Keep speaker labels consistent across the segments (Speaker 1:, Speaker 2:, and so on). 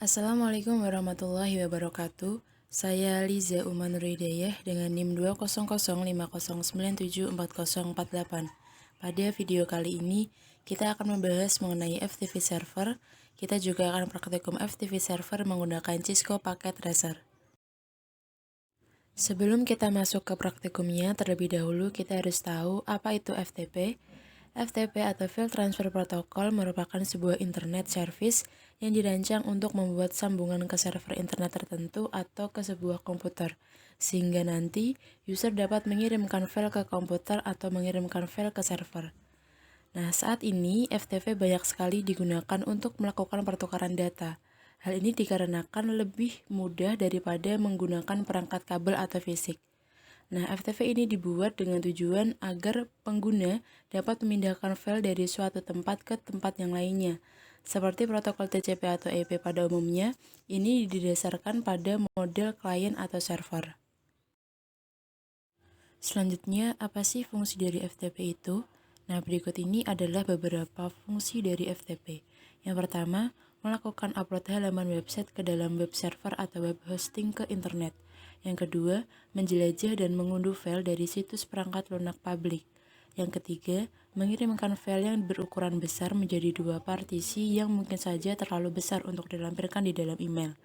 Speaker 1: Assalamualaikum warahmatullahi wabarakatuh. Saya Liza Uma Nurhidayah dengan NIM 20050974048. Pada video kali ini, kita akan membahas mengenai FTP server. Kita juga akan praktikum FTP server menggunakan Cisco Packet Tracer. Sebelum kita masuk ke praktikumnya, terlebih dahulu kita harus tahu apa itu FTP. FTP atau File Transfer Protocol merupakan sebuah internet service yang dirancang untuk membuat sambungan ke server internet tertentu atau ke sebuah komputer, sehingga nanti user dapat mengirimkan file ke komputer atau mengirimkan file ke server. Nah, saat ini FTP banyak sekali digunakan untuk melakukan pertukaran data. Hal ini dikarenakan lebih mudah daripada menggunakan perangkat kabel atau fisik. Nah, FTP ini dibuat dengan tujuan agar pengguna dapat memindahkan file dari suatu tempat ke tempat yang lainnya. Seperti protokol TCP atau IP pada umumnya, ini didasarkan pada model klien atau server. Selanjutnya, apa sih fungsi dari FTP itu? Nah, berikut ini adalah beberapa fungsi dari FTP. Yang pertama, melakukan upload halaman website ke dalam web server atau web hosting ke internet. Yang kedua, menjelajah dan mengunduh file dari situs perangkat lunak publik. Yang ketiga, mengirimkan file yang berukuran besar menjadi dua partisi yang mungkin saja terlalu besar untuk dilampirkan di dalam email.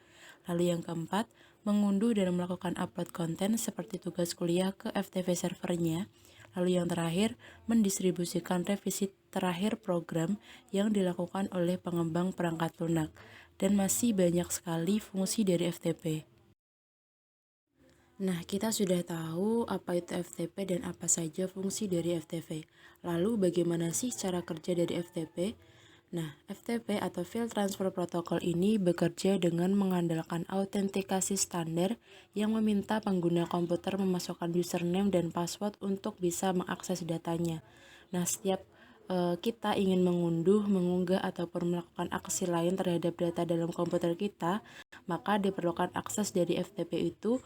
Speaker 1: Lalu yang keempat, mengunduh dan melakukan upload konten seperti tugas kuliah ke FTP servernya. Lalu yang terakhir, mendistribusikan revisi terakhir program yang dilakukan oleh pengembang perangkat lunak. Dan masih banyak sekali fungsi dari FTP. Nah, kita sudah tahu apa itu FTP dan apa saja fungsi dari FTP. Lalu bagaimana sih cara kerja dari FTP? Nah, FTP atau File Transfer Protocol ini bekerja dengan mengandalkan autentikasi standar yang meminta pengguna komputer memasukkan username dan password untuk bisa mengakses datanya. Nah, setiap kita ingin mengunduh, mengunggah, ataupun melakukan aksi lain terhadap data dalam komputer kita, maka diperlukan akses dari FTP itu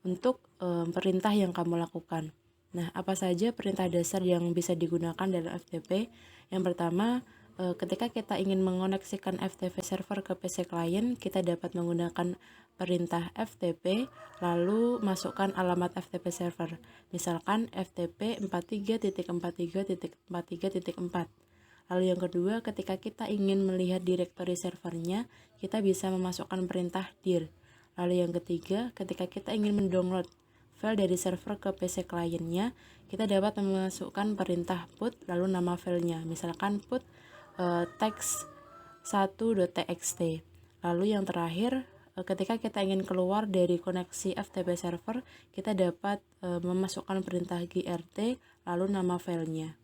Speaker 1: untuk perintah yang kamu lakukan. Nah, apa saja perintah dasar yang bisa digunakan dalam FTP? Yang pertama, ketika kita ingin mengoneksikan FTP server ke PC klien, kita dapat menggunakan perintah FTP, lalu masukkan alamat FTP server. Misalkan FTP 43.43.43.4. Lalu yang kedua, ketika kita ingin melihat direktori servernya, kita bisa memasukkan perintah dir. Lalu yang ketiga, ketika kita ingin mendownload file dari server ke PC kliennya, kita dapat memasukkan perintah put lalu nama filenya, misalkan put text1.txt. Lalu yang terakhir, ketika kita ingin keluar dari koneksi FTP server, kita dapat memasukkan perintah grt lalu nama filenya.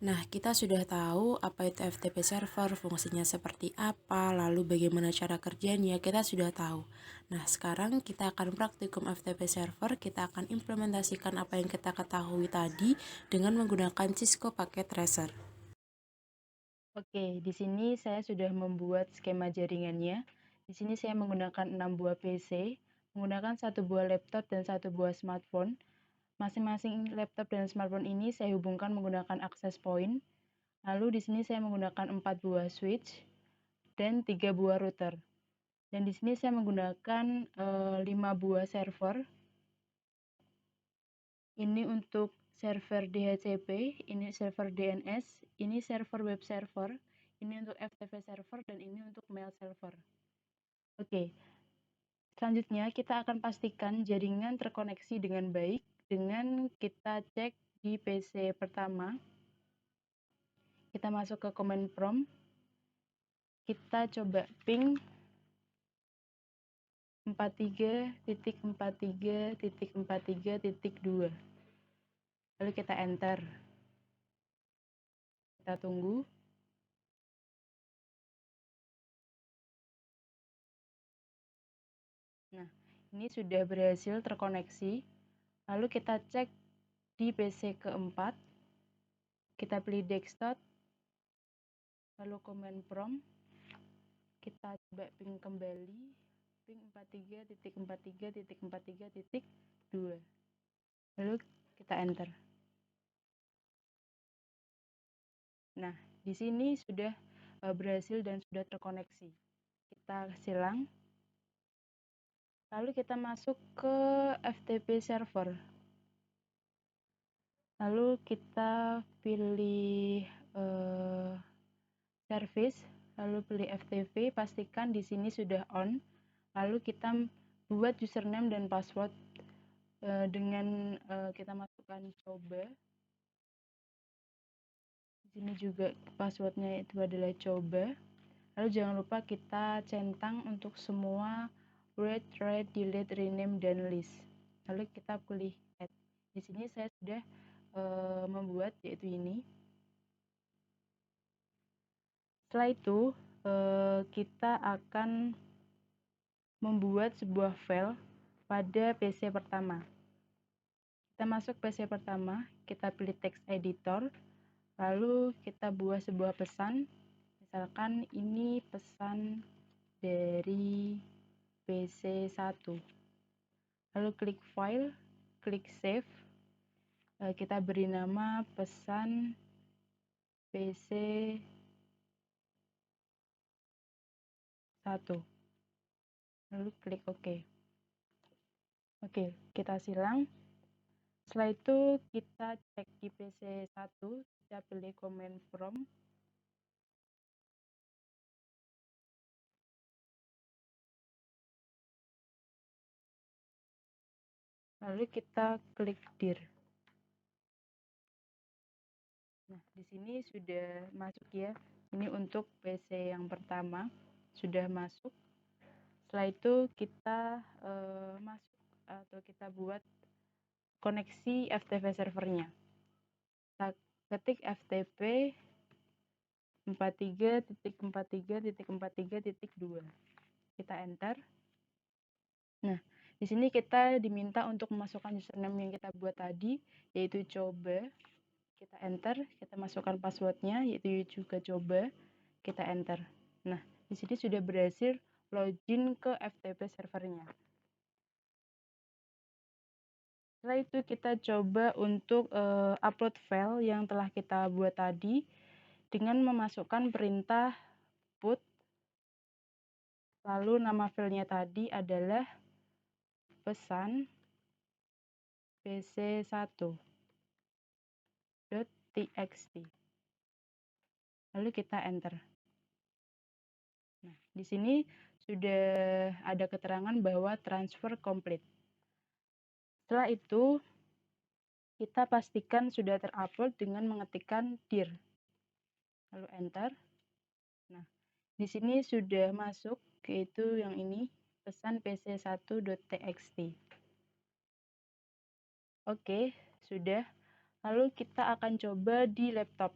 Speaker 1: Nah, kita sudah tahu apa itu FTP server, fungsinya seperti apa, lalu bagaimana cara kerjanya, kita sudah tahu. Nah, sekarang kita akan praktikum FTP server, kita akan implementasikan apa yang kita ketahui tadi dengan menggunakan Cisco Packet Tracer. Oke, di sini saya sudah membuat skema jaringannya. Di sini saya menggunakan 6 buah PC, menggunakan 1 buah laptop dan 1 buah smartphone. Masing-masing laptop dan smartphone ini saya hubungkan menggunakan access point. Lalu di sini saya menggunakan 4 buah switch dan 3 buah router. Dan di sini saya menggunakan 5 buah server. Ini untuk server DHCP, ini server DNS, ini server web server, ini untuk FTP server, dan ini untuk mail server. Oke, selanjutnya kita akan pastikan jaringan terkoneksi dengan baik dengan kita cek di PC pertama. Kita masuk ke command prompt, kita coba ping 43.43.43.2. Lalu kita enter. Kita tunggu. Nah, ini sudah berhasil terkoneksi. Lalu kita cek di PC keempat. Kita pilih desktop. Lalu command prompt. Kita coba ping kembali. Ping 43.43.43.2. Lalu kita enter. Nah, di sini sudah berhasil dan sudah terkoneksi. Kita silang, lalu kita masuk ke FTP server. Lalu kita pilih service, lalu pilih FTP, pastikan di sini sudah on. Lalu kita buat username dan password dengan kita masukkan coba. Di sini juga passwordnya itu adalah coba. Lalu jangan lupa kita centang untuk semua read, write, delete, rename, dan list. Lalu kita pilih add. Di sini saya sudah membuat yaitu ini. Setelah itu kita akan membuat sebuah file pada PC pertama. Kita masuk PC pertama, kita pilih text editor, lalu kita buat sebuah pesan. Misalkan ini pesan dari PC1. Lalu klik file, klik save. Kita beri nama pesan PC1. Lalu klik OK. Oke, kita silang. Setelah itu kita cek di PC1, kita pilih command from. Lalu kita klik dir. Nah, di sini sudah masuk ya. Ini untuk PC yang pertama sudah masuk. Setelah itu kita masuk atau kita buat koneksi FTP servernya. Kita ketik FTP 43.43.43.2. Kita enter. Nah, di sini kita diminta untuk memasukkan username yang kita buat tadi, yaitu coba. Kita enter, kita masukkan passwordnya, yaitu juga coba. Kita enter. Nah, di sini sudah berhasil login ke FTP servernya. Setelah itu kita coba untuk upload file yang telah kita buat tadi dengan memasukkan perintah put. Lalu nama filenya tadi adalah pesan pc1.txt. Lalu kita enter. Nah, di sini sudah ada keterangan bahwa transfer complete. Setelah itu, kita pastikan sudah terupload dengan mengetikkan dir. Lalu enter. Nah, di sini sudah masuk, yaitu yang ini, pesan pc1.txt. Oke, sudah. Lalu kita akan coba di laptop.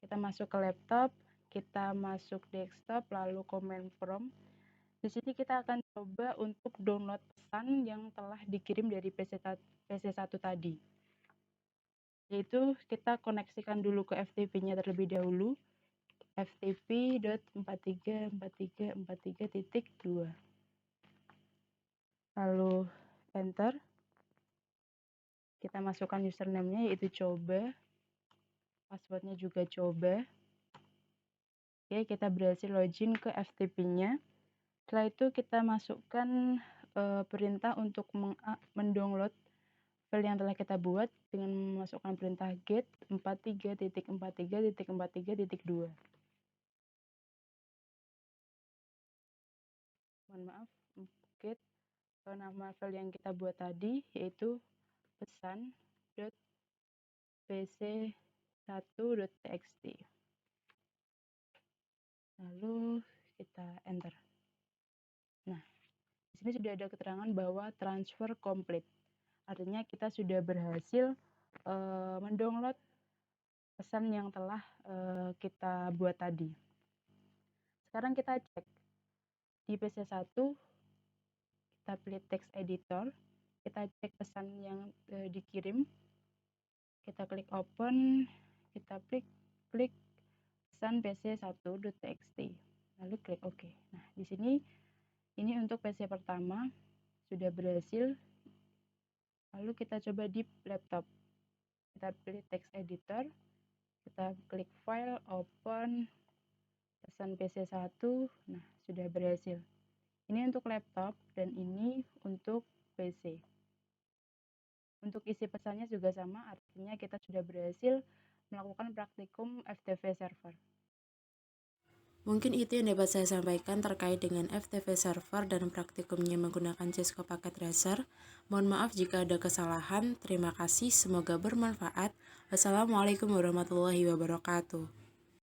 Speaker 1: Kita masuk ke laptop, kita masuk desktop, lalu command from. Di sini kita akan coba untuk download pesan yang telah dikirim dari PC1 tadi. Yaitu kita koneksikan dulu ke FTP-nya terlebih dahulu. ftp.434343.2. Lalu enter. Kita masukkan username-nya yaitu coba. Passwordnya juga coba. Oke, kita berhasil login ke FTP-nya. Setelah itu kita masukkan perintah untuk mendownload file yang telah kita buat dengan memasukkan perintah get 43.43.43.2. Mohon maaf, get nama file yang kita buat tadi yaitu pesan.pc1.txt. Lalu kita enter. Nah, di sini sudah ada keterangan bahwa transfer complete. Artinya kita sudah berhasil mendownload pesan yang telah kita buat tadi. Sekarang kita cek di PC1, kita pilih text editor, kita cek pesan yang dikirim, kita klik open, kita klik pesan pc1.txt, lalu klik OK. Nah, di sini ini untuk PC pertama sudah berhasil. Lalu kita coba di laptop. Kita pilih text editor, kita klik file, open,
Speaker 2: pesan PC 1, nah sudah berhasil. Ini untuk laptop dan ini untuk PC. Untuk isi pesannya juga sama, artinya kita sudah berhasil melakukan praktikum FTV server.
Speaker 1: Mungkin itu yang dapat saya sampaikan terkait dengan FTV server dan praktikumnya menggunakan Cisco Packet Tracer. Mohon maaf jika ada kesalahan. Terima kasih, semoga bermanfaat. Wassalamualaikum warahmatullahi wabarakatuh.